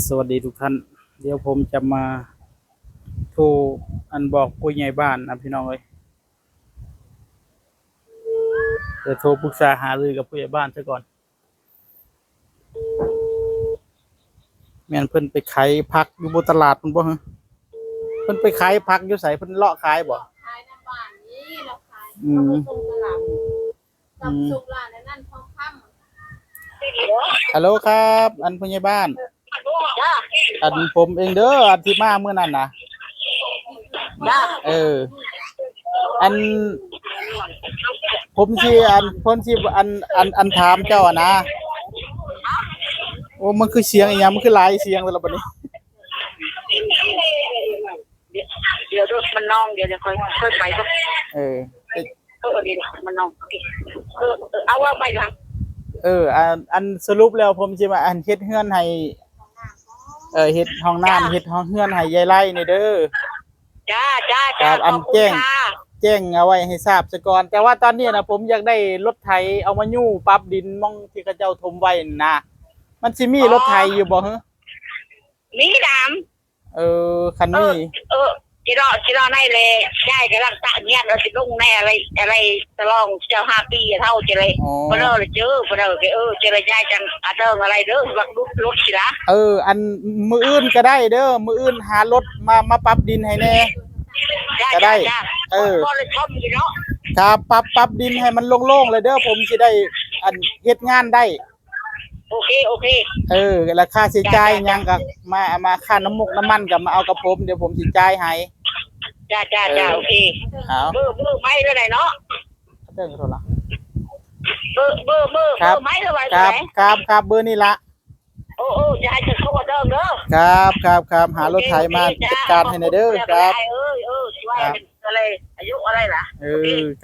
สวัสดีทุกท่านเดี๋ยวผมจะมาโทรบอกผู้ใหญ่บ้านนะพี่น้องเอ้ยเดี๋ยวโทรปรึกษาหารือกับผู้ใหญ่บ้านซะก่อนแม่นเพิ่นไปขายผักอยู่บนตลาดมันบ่ฮะเพิ่นไปขายผักอยู่ไสเพิ่นเลาะขายบ่ขายน้ำบ้านนี่เราขายอืเขามก็ส่งตลาดกับสุกร้านนั่นทองคำฮัลโหลครับ ผู้ใหญ่บ้านผมเองเด้อที่มาเมื่อนั้นน่ะเอออันผมสิผมสิถามเจ้าอะนะโอ้มันคือเสียงอีหยังมันคือหลายเสียงแล้วบัดนี้เดี๋ยวดูมันน้องเดี๋ยวจะค่อยไปก็เออดีมันน้องเอาว่าไปหลังสรุปแล้วผมสิมาเฮ็ดเฮือนให้เฮ็ดห้องน้ำเฮ็ดห้องเฮือนให้ยายไร่นี่เด้อครับแจ้งเอาไว้ให้ทราบซะก่อนแต่ว่าตอนนี้นะผมอยากได้รถไถเอามายู่ปรับดินมองที่เขาเจ้าถมไว้น่ะมันสิมีรถไถอยู่บ่ฮะมีดคันนี้จิรอในเลยได้กำลังตะเนี่ยเราสิลงแน่อะไรตลองเจ้า5 ปีเท่าจะเลยบ่เด้อเจอบ่เด้อจะเลยย้ายจังอะไรเด้อวักรถสิล่ะอันมื้ออื่นก็ได้เด้อมื้ออื่นหารถมาปรับดินให้แน่ก็ได้บ่เลยทำอยู่เนาะครับปรับดินให้มันโล่งๆเลยเด้อผมสิได้เฮ็ดงานได้โอเคแล้วค่าใช้จ่ายหยังก็มาค่าน้ำมันก็มาเอากับผมเดี๋ยวผมสิจ่ายให้จ้าโอเคเบอร์ไม่เท่าไหร่เนาะเท่าไหร่เบอร์ไม่เท่าไหร่ครับเบอร์นี่ละโอ้จะให้ฉันโทรเด้อครับหารถไถมาจัดการให้หน่อยเด้อครับช่วยอะไรอายุอะไรล่ะ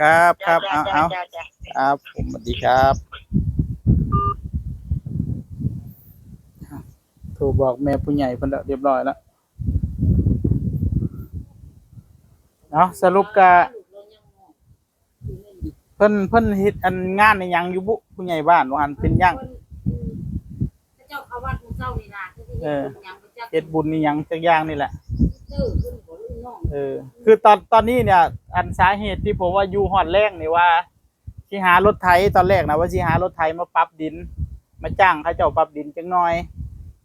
ครับเอาครับผมสวัสดีครับโทรบอกแม่ผู้ใหญ่เพิ่นแล้วเรียบร้อยแล้วเนาะสรุปก็เพิ่นเฮ็ดงานในหยังอยู่บุผู้ใหญ่บ้านว่าหั่นเป็นหยังเจ้าเขาวัดเจ้านี่ล่ะเฮ็ดบุญนี่หยังจักอย่างนี่แหละคือตอนนี้เนี่ยสาเหตุที่ผมว่าอยู่ฮอดแรงนี่ว่าสิหารถไถตอนแรกนะว่าสิหารถไถมาปรับดินมาจ้างเขาเจ้าปรับดินจังหน่อย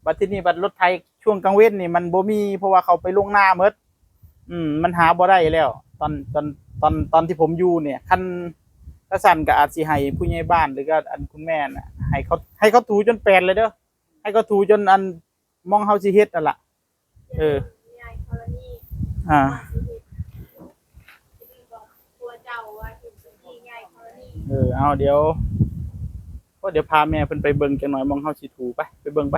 บัดทีนี้บัดรถไถช่วงกลางเว้นนี่มันบ่มีเพราะว่าเขาไปลงนาหมดมันหาบ่ได้แล้วตอนที่ผมอยู่เนี่ยคันถ้าสั่นก็อาจสิให้ผู้ใหญ่บ้านหรือก็คุณแม่น่ะให้เขาถูจนแปลนเลยเด้อให้เขาถูจนมองเฮาสิเฮ็ดนั่นล่ะเอาเดี๋ยวพาแม่เพิ่นไปเบิ่งจังหน่อยมองเฮาสิถูไปเบิ่งไป